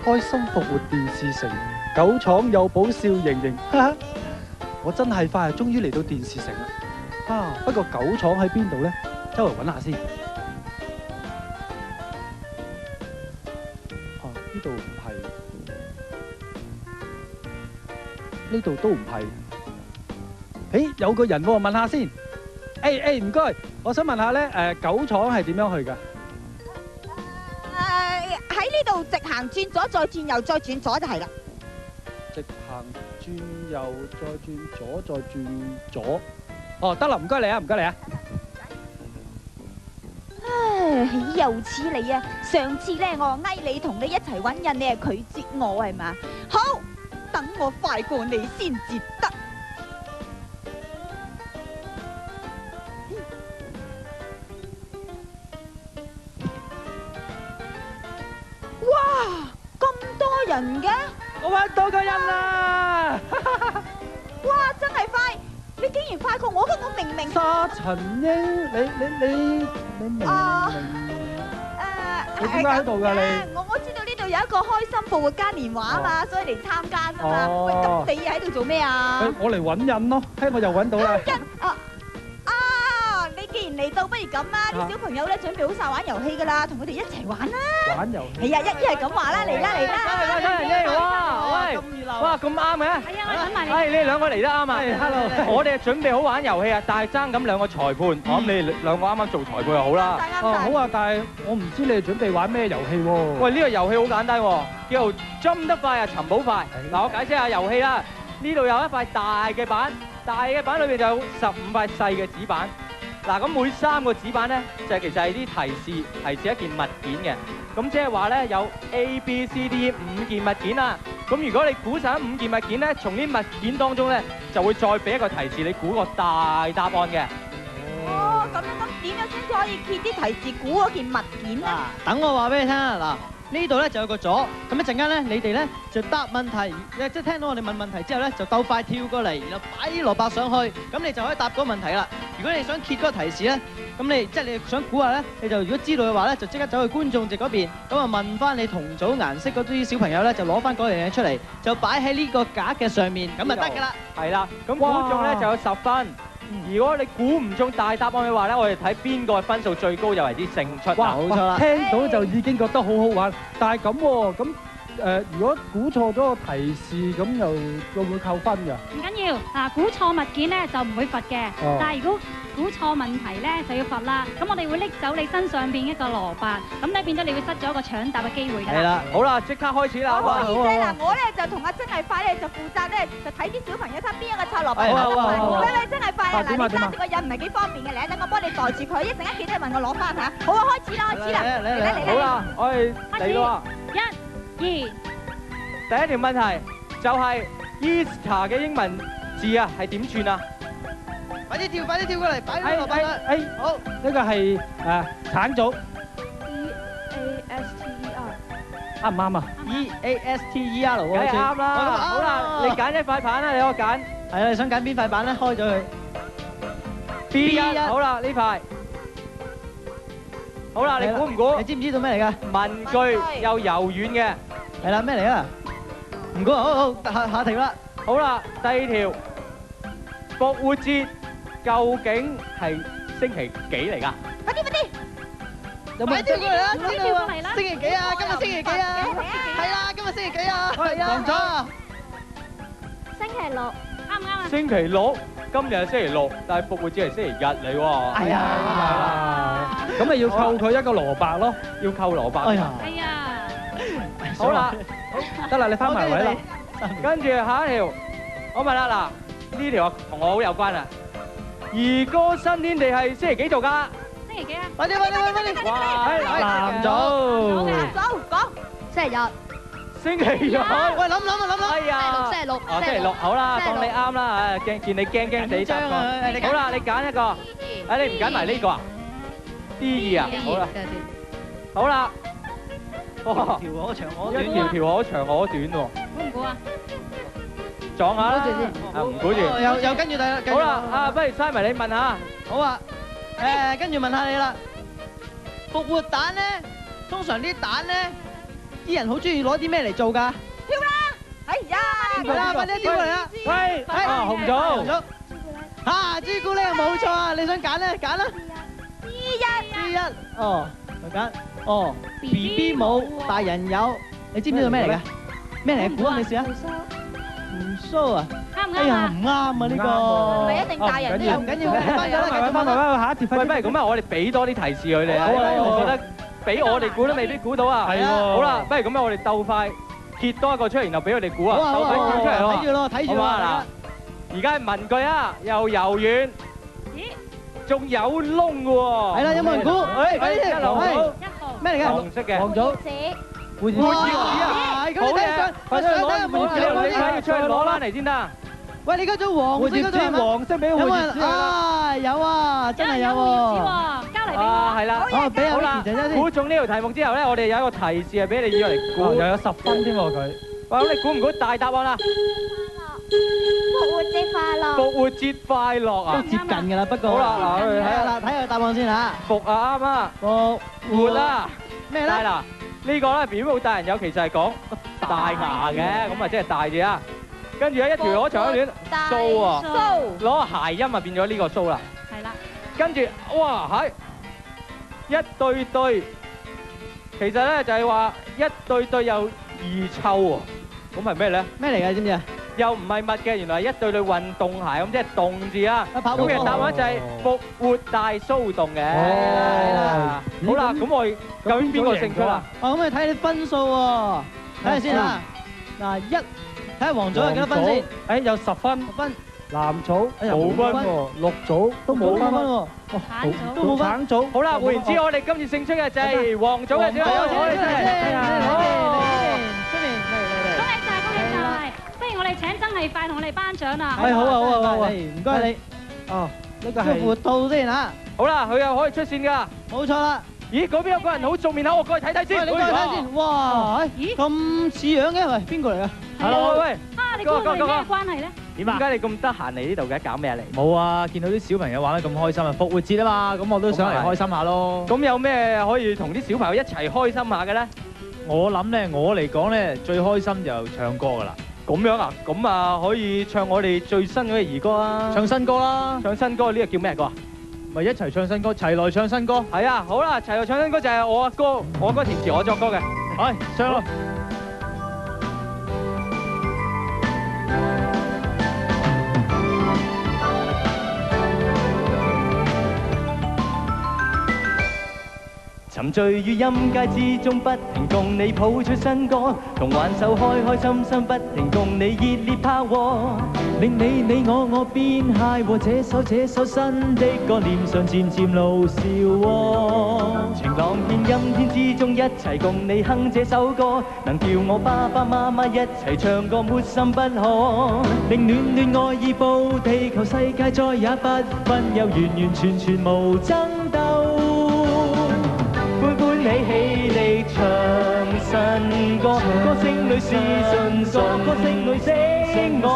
開心復活電視城，狗廠有寶笑盈盈，哈哈！我真係快終於嚟到電視城啦！啊，不過狗廠喺邊度呢？周圍揾下先。呢度唔係，呢度都唔係。誒，有個人喎，問下先。唔該，我想問下咧，狗廠係點樣去㗎？喺呢度直行轉左，再轉右，再轉左就係啦。直行轉右，再轉左，再轉左。哦，得啦，唔該你啊，唔該你啊。唉，又似你啊！上次咧，我嗌你同你一齊揾人，你係拒絕我係嘛？好，等我快過你先至得。哇，咁多人嘅！我揾到個人啦！哇，真係快！你竟然快過我嘅，我明明沙塵英，你明唔明？你點解喺度㗎你？我知道呢度有一個開心復活嘉年華啊嘛，所以嚟參加啫嘛。喂，咁你喺度做咩啊？我嚟揾人咯，我又揾到啦。你既然嚟到，不如咁啦，啲小朋友咧準備好晒玩遊戲㗎啦，同佢哋一齊玩啦。玩遊戲？係啊，一係咁話啦，嚟啦嚟啦！哇，咁熱鬧！哇，咁啱嘅。係啊，我等埋你。係你哋兩個嚟得啱啊！Hello，我哋準備好玩遊戲啊，但係爭咁兩個裁判，我諗你哋兩個啱啱做裁判就好啦。好啊，但係我唔知你哋準備玩咩遊戲喎？喂，呢個遊戲好簡單喎，叫做針得快啊，尋寶快。嗱，我解釋下遊戲啦。呢度有一塊大嘅板，大嘅板裏邊就有15塊細嘅紙板。嗱，咁每3個紙板咧，就其實係啲提示一件物件嘅。咁即係話咧，有 A、B、C、D 5件物件啊。咁如果你估晒5件物件咧，從啲物件當中咧，就會再俾一個提示，你估個大答案嘅。哦，咁點樣先至可以揭啲提示估嗰件物件咧？等我話俾你聽啊！嗱。呢度咧就有個咗，咁一陣間咧，你哋咧就答問題，即係聽到我哋問問題之後咧，就鬥快跳過嚟，然後擺啲蘿蔔上去，咁你就可以答嗰個問題啦。如果你想揭嗰個提示咧，咁你即係你想估下咧，你就如果知道嘅話咧，就即刻走去觀眾席嗰邊，咁啊問翻你同組顏色嗰啲小朋友咧，就攞翻嗰樣嘢出嚟，就擺喺呢個架嘅上面，咁就得㗎啦。係啦，咁估中咧就有10分。如果你估唔中大答案嘅話咧，我哋睇邊個分數最高就為之勝出。哇，冇錯啦！聽到就已經覺得好好玩，但係咁喎，咁如果估錯咗個提示，咁又會唔會扣分㗎？唔緊要，嗱，估錯物件咧就唔會罰嘅，但係如果估錯問題咧就要罰啦。咁我哋會拎走你身上邊一個蘿蔔，咁咧變咗你會失咗一個搶答嘅機會㗎。係啦，好啦，即刻開始啦！我可以啫嗱，我咧就同阿真係快咧就負責咧就睇啲小朋友睇邊一個拆蘿蔔得快。喂，真係快啊！嗱，你揸住個人唔係幾方便嘅，嚟，等我幫你袋住佢，一陣間記得問我攞翻嚇。好啊，開始啦，開始啦，嚟啦嚟啦！好啦，我哋嚟啦！1、2，第一條問題就係 Easter 嘅英文字啊，係點串啊？快啲跳過嚟，擺啲蘿蔔啦！好，呢個係橙棗。啱唔啱啊 EASTER 喎，梗係啱啦！好啦，你揀一塊板啦，你可揀。係啊，你想揀邊塊板咧？開咗佢。B1，好啦，呢塊。好啦，你估唔估？你知唔知道咩嚟㗎？文具又柔軟嘅。係啦，咩嚟啊？唔估，好，下條啦。好啦，第2條，復活節究竟係星期幾嚟㗎？快啲！有冇跳過嚟啦？快啲跳過嚟啦！星期幾啊？今日星期幾啊？係啦，今日星期幾啊？係啊，講咗。星期6，啱唔啱啊？星期6，今日係星期6，但係復活節係星期日嚟喎。哎呀，咁咪要扣佢一個蘿蔔咯，要扣蘿蔔。哎呀，係啊，好啦，得啦，你翻埋位啦。跟住下一條，我問啦，嗱，呢條同我好有關啊。兒歌新天地係星期幾做㗎？星期幾啊？快啲！哇，男組。講。星期日。星期日。喂，諗。哎呀，星期六。哦，星期6，好啦，當你啱啦，見你驚地答過。好啦，你揀一個。你唔揀埋呢個啊 ？D2啊，好啦。好啦。哇，條可長可短，一條可長可短喎。估唔估啊？撞下啦，唔估住。又跟住第啦。好啦，不如Simon你問下。好啊。跟住問下你啦。復活蛋咧，通常啲蛋咧啲人好中意攞啲咩嚟做㗎？哎呀，係啦，快啲跳過嚟啦！喂，啊紅組，啊朱古力冇錯啊！你想揀咧？揀啦。之一，哦，我揀哦 BB 帽，大人有，你知唔知道咩嚟㗎？咩嚟嘅？估啊！你試下。胡鬚啊！啱唔哎呀，啱啊？唔啱啊呢個。唔係一定大人都有唔緊要，翻咗啦，繼續翻啦。下一節喂，不如咁啊，我哋俾多啲提示佢哋啊，因為我覺得俾我哋估都未必估到啊。係喎好啦，不如咁啊，我哋鬥快揭多一個出嚟，然後俾佢哋估啊，鬥快揭出嚟咯。睇住咯，睇住好嘛咯。嗱，而家係文具啊，又柔軟，咦，仲有窿嘅喎。係啦，有冇人估？誒，快啲一路好，一號。咩嚟㗎？黃色嘅。黃組紙，蝴蝶哇！啊，咁你睇上，快啲攞，有冇人你快啲出去攞翻嚟先得。喂，你嗰種黃色蝴蝶紙嗰種係咪？黃色俾蝴有冇人蝶紙啊！啊？有啊，真係有有胡椒喎。喎，交嚟俾啊，我。係啦。哦，俾阿好啦 Vicky 姐姐先。估中呢條題目之後咧，我哋有一個提示係俾你要嚟估。又有10分添喎佢。喂，咁你估唔估大答案啊？復活節快樂，復活節快樂都啊！接近㗎啦，不過。好啦，嗱，我哋睇下睇下啦，睇下答案先嚇。復啊啱啊，復活啦。咩咧？但係嗱，呢個咧表冇大人有，其實係講大牙嘅，咁啊即係大字啊。跟住咧一條攞長一短大須喎，須，攞個諧音啊變咗呢個須啦。係啦，跟住哇係一對對，其實咧就係話一對對又易臭喎，咁係咩咧？咩嚟㗎？知唔知啊？又唔係襪嘅，原來係一對對運動鞋咁，即係動字啊。跑步咁嘅答案就係復活大騷動嘅。係啦，好啦，咁我哋究竟邊個勝出啊？哦，咁你睇你分數喎，睇下先啦。嗱，睇下黃組有幾多分先？誒有10分，分藍組冇分喎，綠組都冇分喎，橙組。都冇分。橙組好啦，換言之，我哋今次勝出嘅就係黃組嘅小朋友，出嚟先，出嚟，恭喜晒，恭喜晒！不如我哋請曾麗快同我哋頒獎啦。係好啊，好啊，好啊，唔該你。哦，呢個個活係動先嚇，好啦，佢又可以出線㗎。冇錯啦。咦，嗰邊有個人好重面口，我過去睇睇先。喂，你過去睇先。哇，咦咁似樣嘅，喂，邊個嚟㗎？係咯，喂，啊，你估佢哋咩關係咧？點點解你咁得閒嚟呢度嘅？搞咩嚟？冇啊！見到啲小朋友玩得咁開心啊！復活節啊嘛，咁我都想嚟開心下咯。咁有咩可以同啲小朋友一齊開心下嘅咧？我諗咧，我嚟講咧，最開心就唱歌噶啦，咁樣啊？咁啊，可以唱我哋最新嗰個兒歌啊！唱新歌啦，唱新歌呢個叫咩歌啊？咪一齊唱新歌，齊來唱新歌。係啊，好啦，齊來唱新歌就係我阿哥，我阿哥填詞，我作歌嘅。係唱咯。沉醉於音階之中，不停共你譜出新歌，同挽手開開心心，不停共你熱烈拍和，令你我變嗨和這首新的歌，臉上漸漸露笑喎。晴朗天陰天之中，一齊共你哼這首歌，能叫我爸爸媽媽一齊唱歌，沒心不可，令暖暖愛意報地球，世界再也不分有完完全全無爭鬥。歡喜起力唱新歌，歌聲裏是信所，歌聲裏醒我。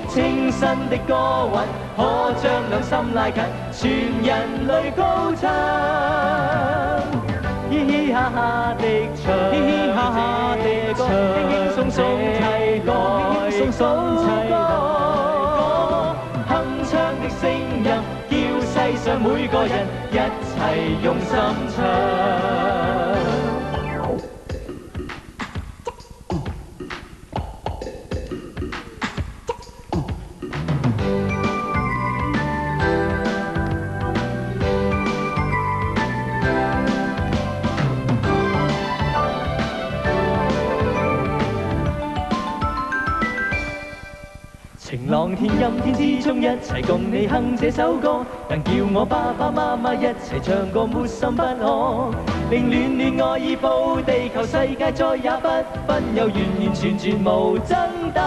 清新的歌韻，可將兩心拉近，全人類高唱。嘻嘻哈哈的唱，嘻嘻哈哈的唱，輕輕鬆鬆齊來高歌，鏗鏘的聲音，叫世上每個人一齊用心唱。晴朗天陰天之中，一齊共你哼這首歌，能叫我爸爸媽媽一齊唱歌，沒心不可，令暖暖愛意報地球，世界再也不分有完完全全無爭鬥。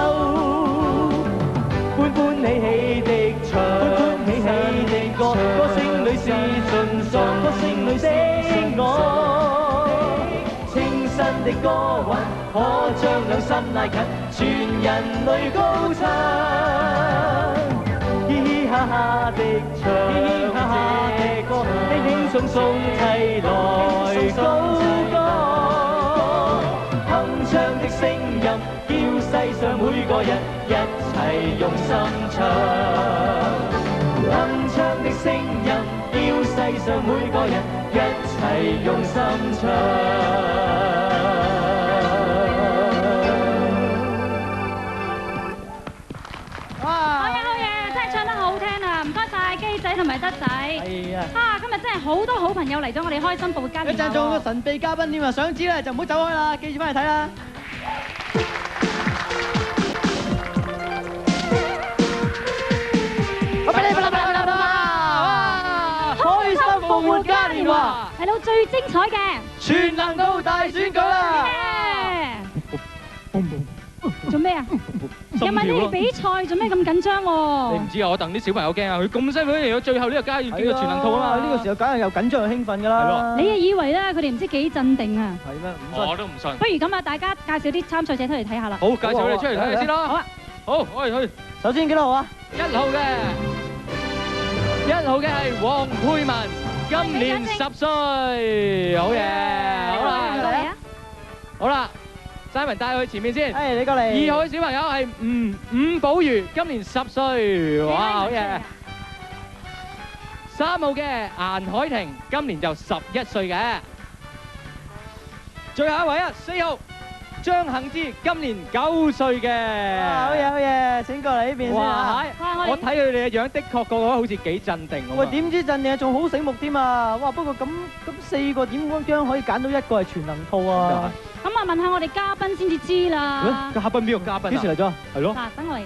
歡歡喜喜的唱，歡歡喜喜的歌，歌聲裏是盡訴，歌聲裏醒我。清新的歌韻，可將兩心拉近，全人類高唱。嘻嘻哈哈的唱，嘻嘻哈哈的歌，輕輕鬆鬆齊來高歌，唱，鏗鏘的聲音要世上每個人一齊用心唱。機仔同埋德仔，係啊！今日真係好多好朋友嚟咗我哋開心復活家園。一陣仲有個神秘嘉賓添啊！想知咧就唔好走開啦，記住翻嚟睇啦！我俾你開心復活嘉年華係到最精彩嘅全能套大選舉啦！做咩啊？有冇啲比賽？做咩咁緊張喎？你唔知啊，我戥啲小朋友驚啊！佢咁辛苦嚟到最後呢個階段叫做全能套啊嘛！呢個時候梗係又緊張又興奮㗎啦！你啊以為咧佢哋唔知幾鎮定啊？係咩？我都唔信。不如咁啊，大家介紹啲參賽者出嚟睇下啦。好，介紹佢哋出嚟睇下先咯。好啊。好，我哋去。首先幾多號啊？1號嘅係黃佩文，今年10歲，好嘢！好啦，好啦。Simon 帶佢去前面先。誒，你過嚟。2號嘅小朋友係伍寶如，今年10歲，哇，好嘢。3號嘅顏海婷，今年就11歲嘅。最後一位啊，4號張幸之，今年9歲嘅。好嘢好嘢，請過嚟呢邊先啊！我睇佢哋嘅樣，的確個個好似幾鎮定咁。喂，點知鎮定啊？仲好醒目添啊！哇，不過咁4個點樣可以揀到一個係全能套啊？咁啊，問下我哋嘉賓先至知啦。嘉賓邊個嘉賓啊？幾時嚟咗？係咯。嗱，等我嚟。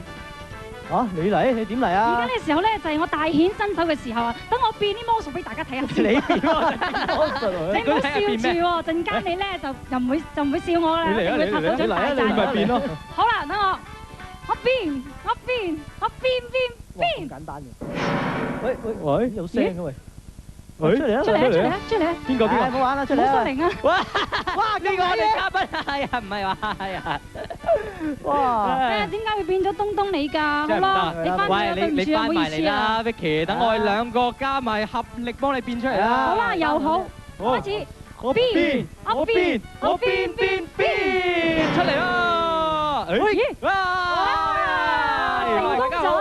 嚇，你嚟？你點嚟啊？而家嘅時候咧，就係我大顯身手嘅時候啊！等我變啲魔術俾大家睇下先。你變魔術？你唔好笑住喎，陣間你咧就唔會笑我啦，你嚟啊！會拍手掌大讚。你咪變咯。好啦，等我變。哇，咁簡單嘅。喂，有聲嘅喂。出嚟啊！出嚟啊！邊個？唔好玩啦，出嚟好失靈啊！哇！呢個我哋嘉賓係啊，唔係話係啊。哇！點解會變咗東東你㗎？好啦，你翻嚟對唔住啊，唔好意思啊。 Vicky， 等我哋兩個加埋合力幫你變出嚟啦。好啦，又好，開始。變出嚟啦！哇！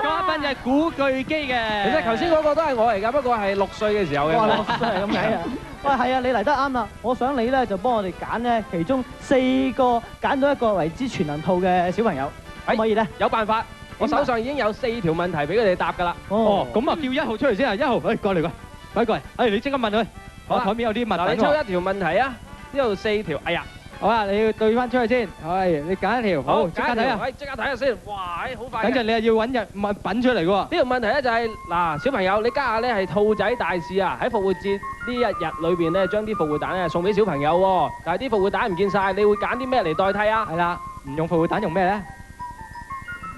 嘉賓就係古巨基嘅。其實頭先嗰個都係我嚟㗎，不過係6歲嘅時候嘅。哇，6歲係咁解啊！喂，係啊，你嚟得啱啦！我想你咧就幫我哋揀咧，其中4個揀到一個為之全能套嘅小朋友，可唔可以咧？有辦法，我手上已經有4條問題俾佢哋答㗎啦。哦，咁啊，叫1號出嚟先啊！1號，過嚟，快過嚟！你即刻問佢。我台面有啲物品。你抽1條問題啊！呢度4條，哎呀！好啊，你要對翻出去先。係，你揀一條。好，即刻睇啊！即刻睇下先。哇，好快。等陣你又要揾日物品出嚟嘅喎。呢條問題咧就係嗱，小朋友，你家下咧係兔仔大使啊！喺復活節呢一日裏邊咧，將啲復活蛋咧送俾小朋友喎。但係啲復活蛋唔見晒，你會揀啲咩嚟代替啊？係啦，唔用復活蛋用咩咧？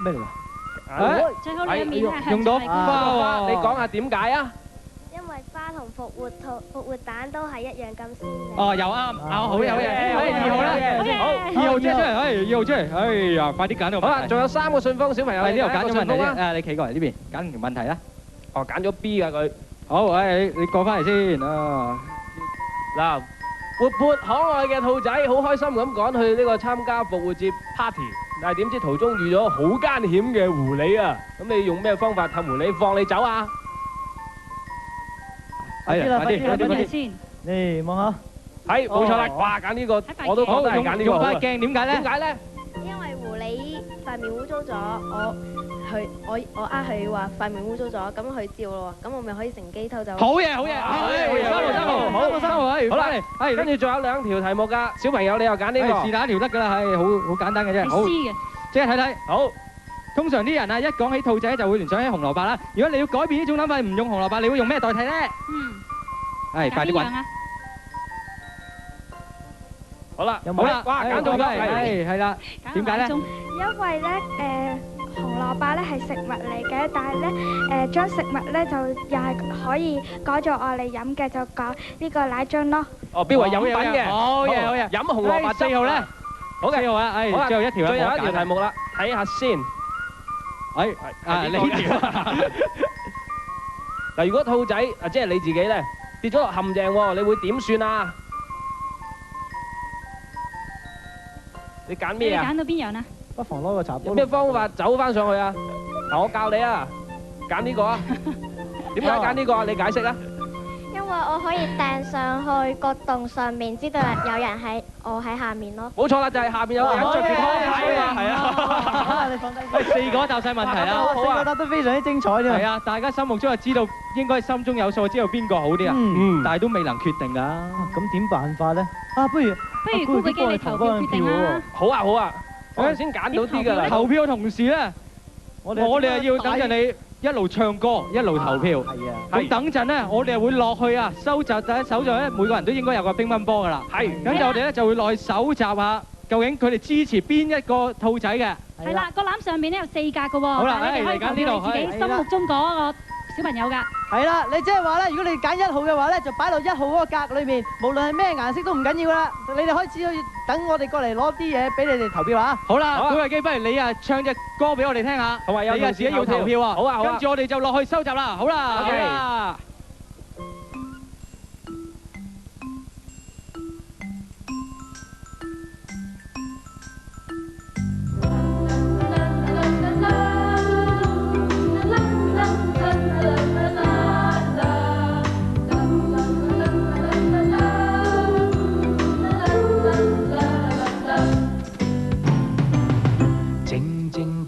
咩嚟㗎？最好你嘅面係用到花，你講下點解啊？因為花同復活蛋都係一樣咁鮮靚。哦，又啱，好嘢，好嘢，2號咧，好，2號借出嚟，2號出嚟，哎呀，快啲揀到。好啦，仲有3個信封，小朋友，喺呢度揀咗問題啊。誒，你企過嚟呢邊，揀條問題啦。哦，揀咗 B 㗎佢。好，你過翻嚟先啊。嗱，活潑可愛嘅兔仔，好開心咁趕去呢個參加復活節 party，但係點知途中遇咗好艱險嘅狐狸啊！咁你用咩方法氹狐狸放你走啊？快啲啦，快啲先。嚟望下，係冇錯啦，哇！揀呢個我都覺得係揀呢個。用塊鏡點解咧？點解咧？因為狐狸塊面污糟咗，我佢話塊面污糟咗，咁佢照咯喎，咁我咪可以乘機偷走。好嘢，好嘢，3號，好啦，係跟住仲有2條題目㗎，小朋友你又揀呢個。是但一條得㗎啦，係好簡單嘅啫。好，即係睇睇。好。通常啲人啊，一講起兔仔就會聯想起紅蘿蔔啦。如果你要改變呢種諗法，唔用紅蘿蔔，你會用咩代替咧？係，快啲揾。好啦，好啦，哇，揀到啦，係啦。點解咧？因為咧，紅蘿蔔咧係食物嚟嘅，但係咧，將食物咧就又係可以改做我嚟飲嘅，就講呢個奶樽咯。哦，標為飲品嘅。好嘢，好嘢。飲紅蘿蔔汁。4號咧？好嘅，4號啊，係。好啦，最後一條啦。最後一條題目啦，睇下先。呢條。嗱，如果兔仔啊，即係你自己咧，跌咗落陷阱喎，你會點算啊？你揀咩啊？你揀到邊樣啊？不妨攞個茶杯。有咩方法走翻上去啊？嗱，我教你啊，揀呢個啊。點解揀呢個啊？你解釋啊。因為我可以掟上去個洞上面，知道有人我喺下面咯。冇錯啦，就係下面有個人着住拖鞋啊。係啊，你放低。喂，4個答晒問題啦，四個答得非常之精彩添。係啊，大家心目中就知道應該心中有數，知道邊個好啲啊。但係都未能決定㗎。咁點辦法咧？不如古巨基你投票決定啦。好啊好啊，我頭先揀到啲㗎啦。投票嘅同時咧，我哋係要等陣你一路唱歌一路投票。係啊。咁等陣咧，我哋係會落去啊，收集第一手上咧，每個人都應該有個乒乓波㗎啦。係。咁就我哋咧就會落去搜集下，究竟佢哋支持邊一個兔仔嘅。係啦，個籃上面咧有4格嘅喎。好啦，你哋可以投票你自己心目中嗰個小朋友㗎。係啦，你即係話咧，如果你揀1號嘅話咧，就擺落1號嗰個格裏面，無論係咩顏色都唔緊要啦。你哋開始要等我哋過嚟攞啲嘢俾你哋投票啊！好啦，古巨基，不如你啊唱隻歌俾我哋聽下。好啊，你啊自己要投票啊！好啊，好啊。跟住我哋就落去收集啦。好啦，好啦。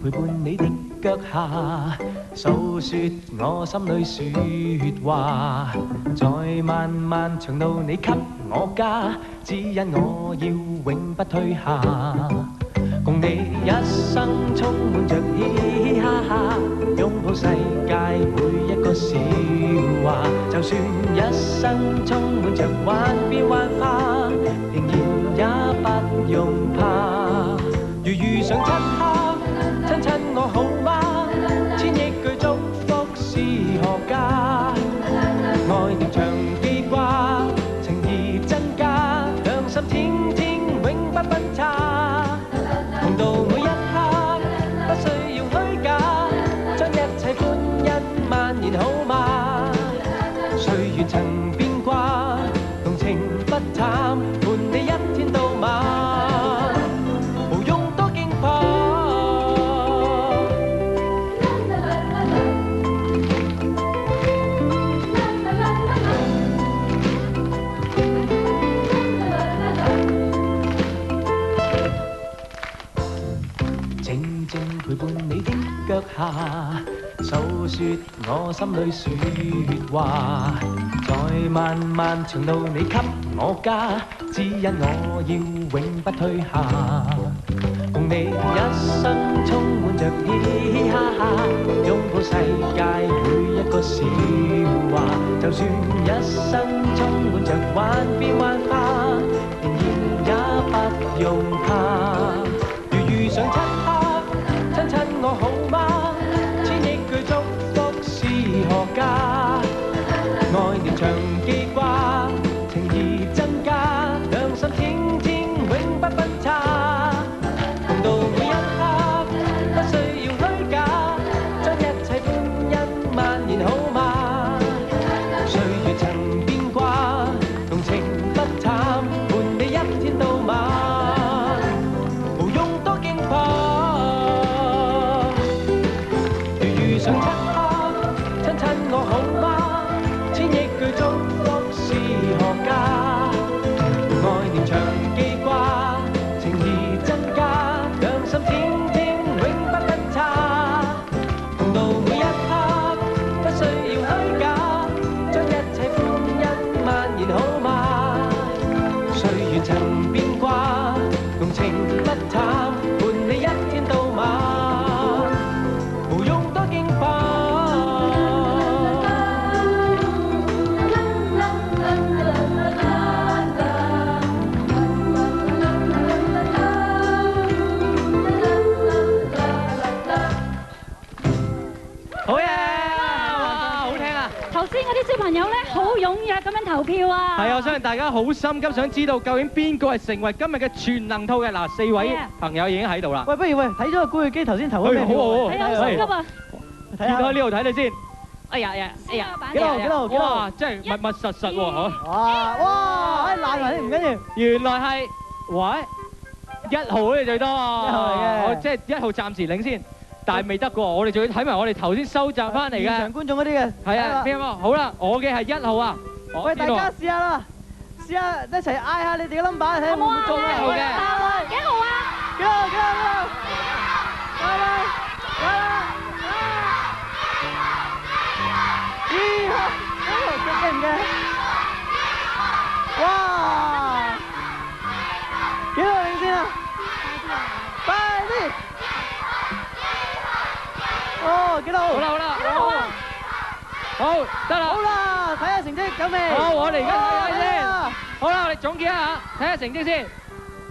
陪伴你的腳下，訴說我心裏説話。在漫漫長路你給我家，指引我要永不退下。共你一生充滿着嘻嘻哈哈，擁抱世界每一個笑話。就算一生充滿着幻變幻化，仍然也不用怕。如遇上漆黑，親親我好嗎？千億句祝福是何價？愛念長記掛，情義真假，兩心天天永不分岔。同度每一刻，不需要虛假，將一切歡欣蔓延好嗎？歲月曾變卦，動情不淡，伴你一天到晚，無用多驚怕。陪伴你的腳下，訴說我心裏説話。在漫漫長路你給我家，指引我要永不退下。共你一生充滿着嘻嘻哈哈，擁抱世界每一個笑話。就算一生充滿着幻變幻化，仍然也不用怕。如遇上漆黑，親親我好嗎？千億句祝福是何價？愛念長記掛，情義真假，兩心天天永不分岔。共度每一刻，不需要虛假，將一切歡欣蔓延好嗎？歲月曾變卦，動情不淡，伴你一天到晚，無用多驚怕。上漆黑，親親我好嗎？千億句祝福是何價？愛念長記掛，情義真假，兩心天天永不分岔。共度每一刻，不需要虛假，將一切歡欣蔓延好嗎？歲月曾變卦，動情不淡，伴你一天到晚，無用多驚怕。好嘢！哇，好聽啊！頭先嗰啲小朋友咧，好踴躍咁樣投票啊！係啊，我相信大家好心急，想知道究竟邊個係成為今日嘅全能兔嘅。嗱，4位朋友已經喺度啦。喂，不如睇咗個古巨基頭先投咗咩票？係啊，好心急啊！睇開呢度睇你先。哎呀，幾號？哇，真係密密實實喎，嗬！哇，爛埋唔緊要。原來係，喂，1號好似最多啊！ 1號嚟嘅，即係1號暫時領先。但係未得過，我哋仲要睇埋我哋頭先收集翻嚟嘅。現場觀眾嗰啲嘅。係啊，邊個？好啦，我嘅係1號啊。喂，大家試下啦，試下一齊嗌下你哋嘅 number，睇下會唔會中1號嘅。幾號啊？幾號？嚟嚟嚟！2號，驚唔驚？哇！幾號領先啊？快啲！哦，幾多號？好啦，好，得啦。好啦，睇下成績有未？好，我哋而家睇下先。好啦，我哋總結一下，睇下成績先。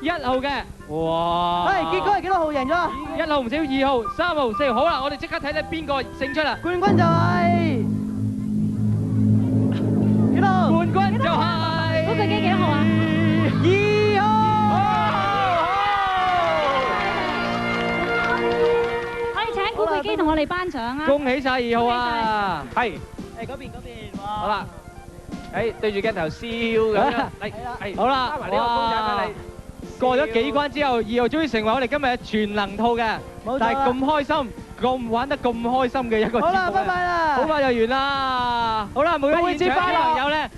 1號嘅，哇！係結果係幾多號贏咗？1號唔少，2號、3號、4號。好啦，我哋即刻睇睇邊個勝出啦！冠軍就係幾多號？冠軍就係古巨基幾多號啊？2號。我哋請古巨基同我哋頒獎啊！恭喜晒2號啊！係。誒嗰邊，好啦，誒對住鏡頭笑咁樣，嚟，好啦，加埋呢個公仔俾你。過咗幾關之後，2號終於成為我哋今日嘅全能套嘅，但係咁開心，咁玩得咁開心嘅一個節目。好啦，拜拜啦！好快就完啦！好啦，每位現場嘅朋友咧，